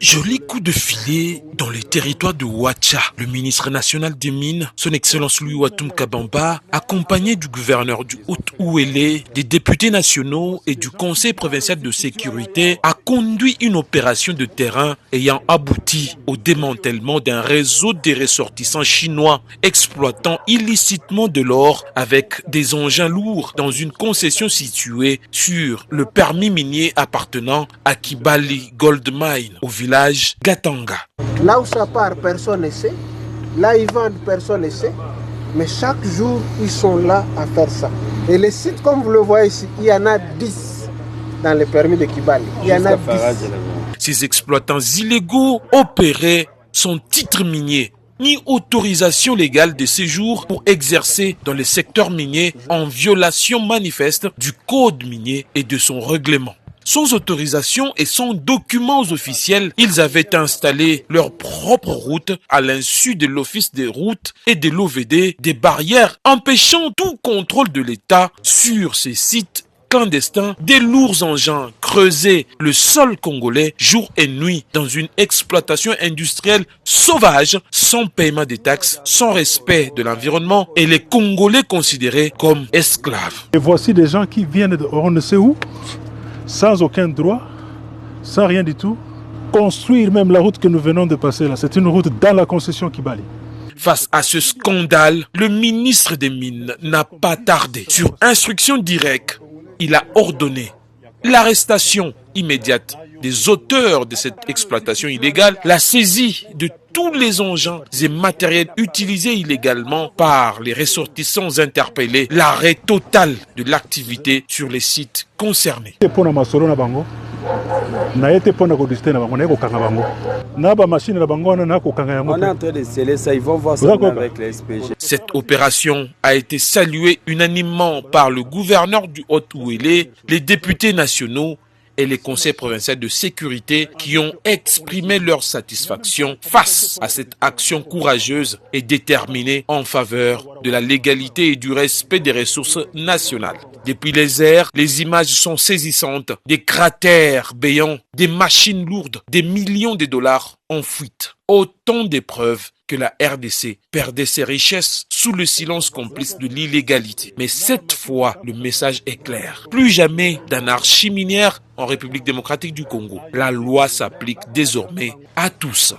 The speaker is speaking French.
Joli coup de filet dans les territoires de Ouacha. Le ministre national des Mines, son Excellence Louis Ouatoum Kabamba, accompagné du gouverneur du Haut-Ouélé, des députés nationaux et du Conseil provincial de sécurité, a conduit une opération de terrain ayant abouti au démantèlement d'un réseau de ressortissants chinois exploitant illicitement de l'or avec des engins lourds dans une concession située sur le permis minier appartenant à Kibali Gold Mine au village Gatanga. Là où ça part, personne ne sait. Là, ils vendent, personne ne sait. Mais chaque jour, ils sont là à faire ça. Et les sites, comme vous le voyez ici, il y en a 10 dans le permis de Kibali. Il y en a 10. Ces exploitants illégaux opéraient sans titre minier ni autorisation légale de séjour pour exercer dans le secteur minier en violation manifeste du code minier et de son règlement. Sans autorisation et sans documents officiels, ils avaient installé leur propre route à l'insu de l'Office des routes et de l'OVD, des barrières empêchant tout contrôle de l'État sur ces sites clandestins. Des lourds engins creusaient le sol congolais jour et nuit dans une exploitation industrielle sauvage, sans paiement des taxes, sans respect de l'environnement et les Congolais considérés comme esclaves. Et voici des gens qui viennent de on ne sait où, sans aucun droit, sans rien du tout, construire même la route que nous venons de passer là. C'est une route dans la concession Kibali. Face à ce scandale, le ministre des Mines n'a pas tardé. Sur instruction directe, il a ordonné l'arrestation immédiate des auteurs de cette exploitation illégale, la saisie de tous les engins et matériels utilisés illégalement par les ressortissants interpellés, l'arrêt total de l'activité sur les sites concernés. On est en train de sceller ça, ils vont voir ça avec les SPG. Cette opération a été saluée unanimement par le gouverneur du Haut-Ouélé, les députés nationaux et les conseils provinciaux de sécurité qui ont exprimé leur satisfaction face à cette action courageuse et déterminée en faveur de la légalité et du respect des ressources nationales. Depuis les airs, les images sont saisissantes. Des cratères béants, des machines lourdes, des millions de dollars en fuite. Autant de preuves que la RDC perdait ses richesses sous le silence complice de l'illégalité. Mais cette fois, le message est clair. Plus jamais d'anarchie minière en République démocratique du Congo. La loi s'applique désormais à tous.